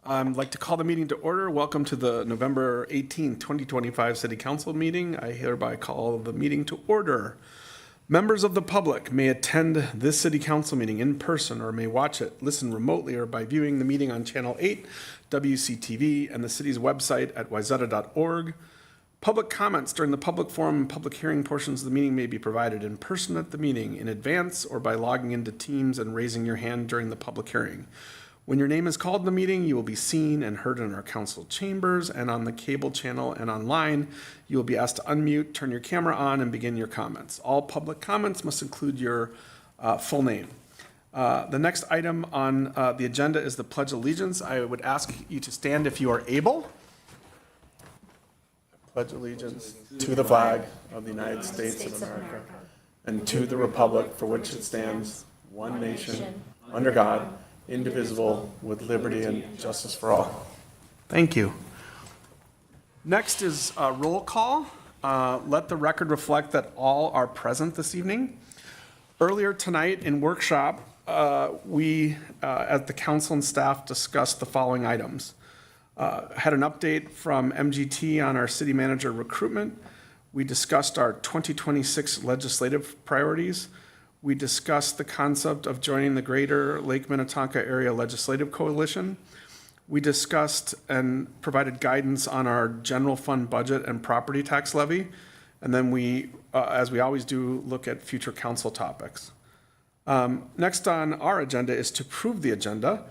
I'd like to call the meeting to order. Welcome to the November 18th, 2025 City Council meeting. I hereby call the meeting to order. Members of the public may attend this City Council meeting in person or may watch it, listen remotely, or by viewing the meeting on Channel 8, WCTV, and the city's website at wayzata.org. Public comments during the public forum and public hearing portions of the meeting may be provided in person at the meeting in advance or by logging into Teams and raising your hand during the public hearing. When your name is called in the meeting, you will be seen and heard in our council chambers and on the cable channel and online. You will be asked to unmute, turn your camera on, and begin your comments. All public comments must include your full name. The next item on the agenda is the Pledge of Allegiance. I would ask you to stand if you are able. Pledge allegiance to the flag of the United States of America and to the republic for which it stands, one nation, under God, indivisible, with liberty and justice for all. Thank you. Next is a roll call. Let the record reflect that all are present this evening. Earlier tonight in workshop, we, at the council and staff, discussed the following items. Had an update from MGT on our city manager recruitment. We discussed our 2026 legislative priorities. We discussed the concept of joining the Greater Lake Minnetonka Area Legislative Coalition. We discussed and provided guidance on our general fund budget and property tax levy. And then we, as we always do, look at future council topics. Next on our agenda is to approve the agenda.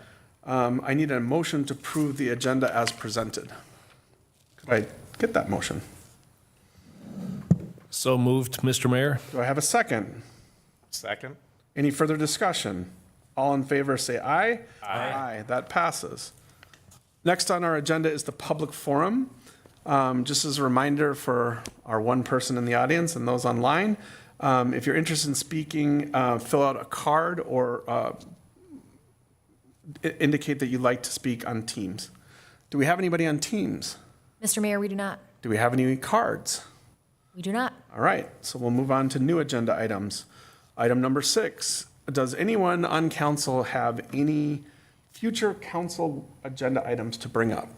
I need a motion to approve the agenda as presented. Could I get that motion? So moved, Mr. Mayor. Do I have a second? Second. Any further discussion? All in favor say aye. Aye. That passes. Next on our agenda is the public forum. Just as a reminder for our one person in the audience and those online, if you're interested in speaking, fill out a card or indicate that you'd like to speak on Teams. Do we have anybody on Teams? Mr. Mayor, we do not. Do we have any cards? We do not. All right, so we'll move on to new agenda items. Item number 6, does anyone on council have any future council agenda items to bring up?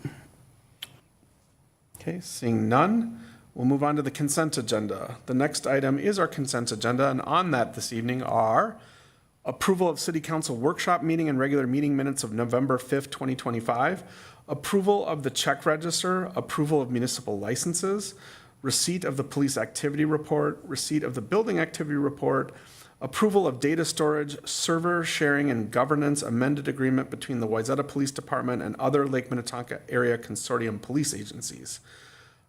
Okay, seeing none, we'll move on to the consent agenda. The next item is our consent agenda, and on that this evening are approval of city council workshop meeting and regular meeting minutes of November 5th, 2025, approval of the check register, approval of municipal licenses, receipt of the police activity report, receipt of the building activity report, approval of data storage, server sharing, and governance amended agreement between the Wayzata Police Department and other Lake Minnetonka Area Consortium police agencies.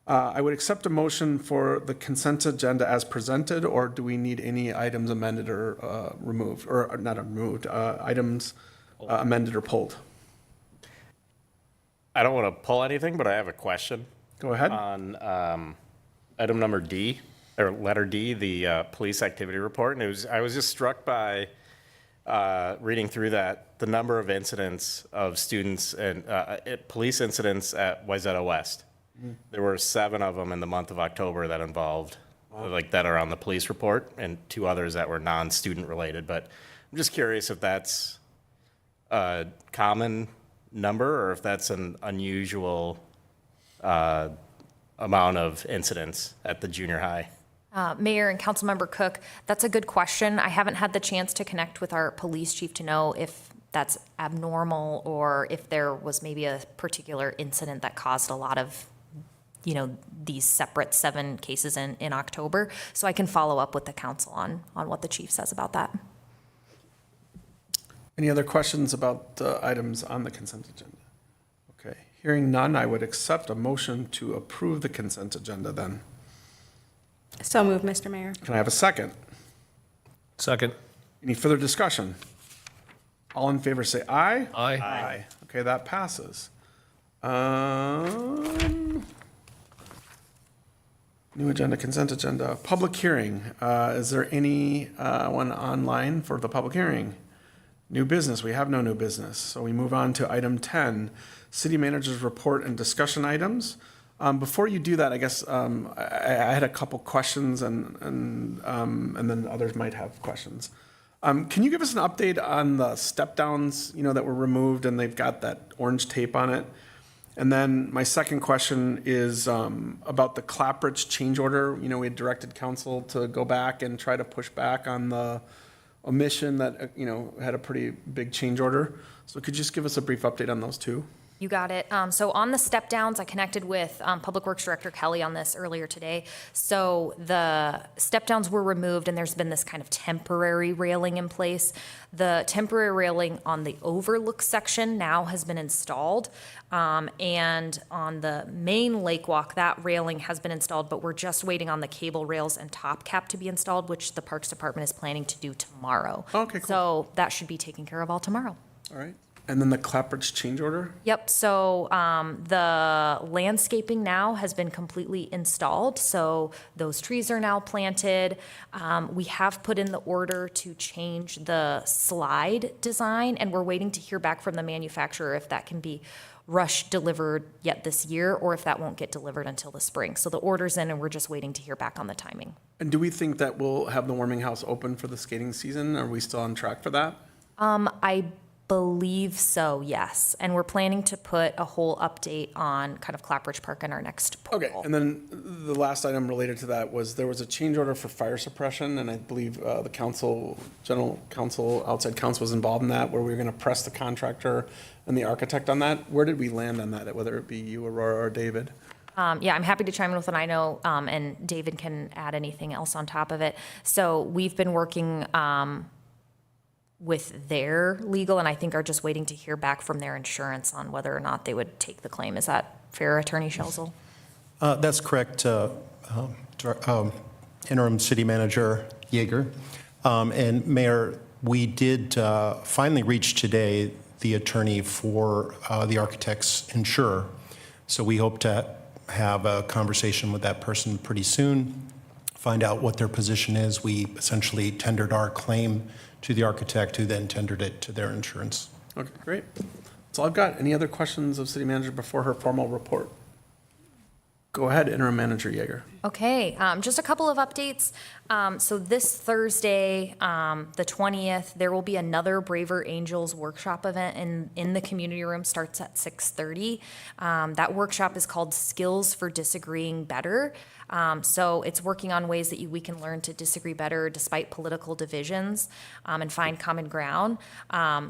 I would accept a motion for the consent agenda as presented, or do we need any items amended or removed, or not removed, items amended or pulled? I don't want to pull anything, but I have a question. Go ahead. On item number D, or letter D, the police activity report. And I was just struck by reading through that, the number of incidents of students and police incidents at Wayzata West. Mm-hmm. There were 7 of them in the month of October that involved, like that are on the police report, and 2 others that were non-student related. But I'm just curious if that's a common number or if that's an unusual amount of incidents at the junior high. Mayor and Councilmember Cook, that's a good question. I haven't had the chance to connect with our police chief to know if that's abnormal or if there was maybe a particular incident that caused a lot of, these separate 7 cases in October. So I can follow up with the council on what the chief says about that. Any other questions about the items on the consent agenda? Okay, hearing none, I would accept a motion to approve the consent agenda then. So moved, Mr. Mayor. Can I have a second? Second. Any further discussion? All in favor say aye. Aye. Aye. Okay, that passes. New agenda, consent agenda, public hearing. Is there any one online for the public hearing? New business, we have no new business. So we move on to item 10, city manager's report and discussion items. Before you do that, I guess I had a couple questions and then others might have questions. Can you give us an update on the step downs, that were removed and they've got that orange tape on it? And then my second question is about the Clapbridge change order. We had directed council to go back and try to push back on the omission that, had a pretty big change order. So could you just give us a brief update on those two? You got it. So on the step downs, I connected with Public Works Director Kelly on this earlier today. So the step downs were removed and there's been this kind of temporary railing in place. The temporary railing on the overlook section now has been installed. And on the main lake walk, that railing has been installed, but we're just waiting on the cable rails and top cap to be installed, which the Parks Department is planning to do tomorrow. Okay, cool. So that should be taken care of all tomorrow. All right. And then the Clapbridge change order? Yep, so the landscaping now has been completely installed, so those trees are now planted. We have put in the order to change the slide design, and we're waiting to hear back from the manufacturer if that can be rush delivered yet this year, or if that won't get delivered until the spring. So the order's in, and we're just waiting to hear back on the timing. And do we think that we'll have the warming house open for the skating season? Are we still on track for that? I believe so, yes. And we're planning to put a whole update on kind of Clapbridge Park in our next poll. Okay, and then the last item related to that was there was a change order for fire suppression, and I believe the general counsel, outside counsel was involved in that, where we were going to press the contractor and the architect on that. Where did we land on that, whether it be you, Aurora, or David? Yeah, I'm happy to chime in with what I know, and David can add anything else on top of it. So we've been working with their legal, and I think are just waiting to hear back from their insurance on whether or not they would take the claim. Is that fair, Attorney Schelzel? That's correct, Interim City Manager Yeager. And Mayor, we did finally reach today the attorney for the architect's insurer. So we hope to have a conversation with that person pretty soon, find out what their position is. We essentially tendered our claim to the architect, who then tendered it to their insurance. Okay, great. That's all I've got. Any other questions of City Manager before her formal report? Go ahead, Interim Manager Yeager. Okay, just a couple of updates. So this Thursday, the 20th, there will be another Braver Angels workshop event in the community room, starts at 6:30. That workshop is called Skills for Disagreeing Better. So it's working on ways that we can learn to disagree better despite political divisions and find common ground.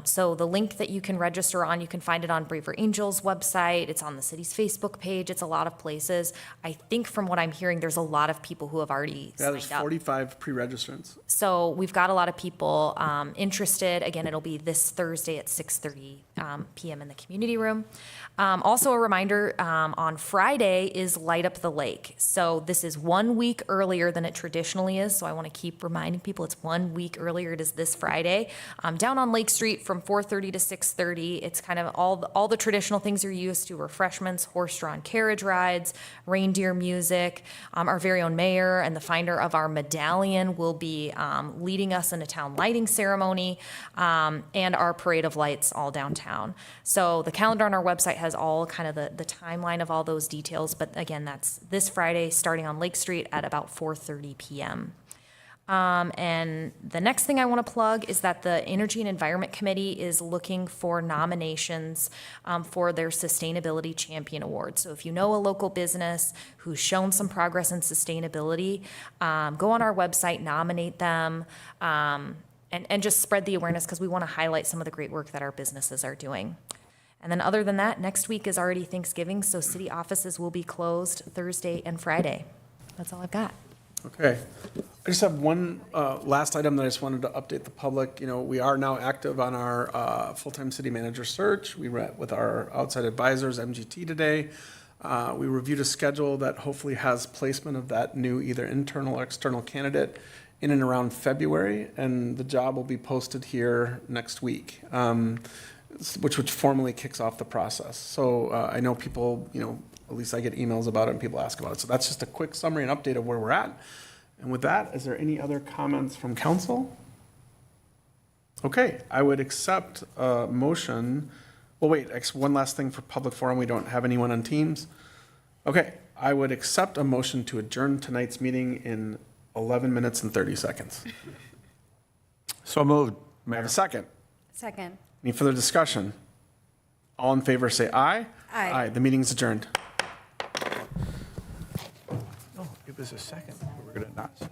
So the link that you can register on, you can find it on Braver Angels website. It's on the city's Facebook page. It's a lot of places. I think from what I'm hearing, there's a lot of people who have already Yeah, there's signed up. 45 pre-registrants. So we've got a lot of people interested. Again, it'll be this Thursday at 6:30 p.m. in the community room. Also a reminder, on Friday is Light Up the Lake. So this is 1 week earlier than it traditionally is. So I want to keep reminding people it's 1 week earlier. It is this Friday. Down on Lake Street from 4:30 to 6:30. It's kind of all the traditional things you're used to: refreshments, horse-drawn carriage rides, reindeer music. Our very own mayor and the finder of our medallion will be leading us in a town lighting ceremony, and our parade of lights all downtown. So the calendar on our website has all kind of the timeline of all those details. But again, that's this Friday starting on Lake Street at about 4:30 p.m. And the next thing I want to plug is that the Energy and Environment Committee is looking for nominations for their Sustainability Champion Award. So if you know a local business who's shown some progress in sustainability, go on our website, nominate them, and just spread the awareness, because we want to highlight some of the great work that our businesses are doing. And then other than that, next week is already Thanksgiving, so city offices will be closed Thursday and Friday. That's all I've got. Okay. I just have one last item that I just wanted to update the public. We are now active on our full-time city manager search. We met with our outside advisors, MGT, today. We reviewed a schedule that hopefully has placement of that new either internal or external candidate in and around February, and the job will be posted here next week, which formally kicks off the process. So I know people, at least I get emails about it and people ask about it. So that's just a quick summary and update of where we're at. And with that, is there any other comments from council? Okay, I would accept a motion. Well, wait, one last thing for public forum. We don't have anyone on Teams. Okay, I would accept a motion to adjourn tonight's meeting in 11 minutes and 30 seconds. So moved. May I have a second? Second. Any further discussion? All in favor say aye. Aye. The meeting is adjourned. No, give us a second. We're going to not say.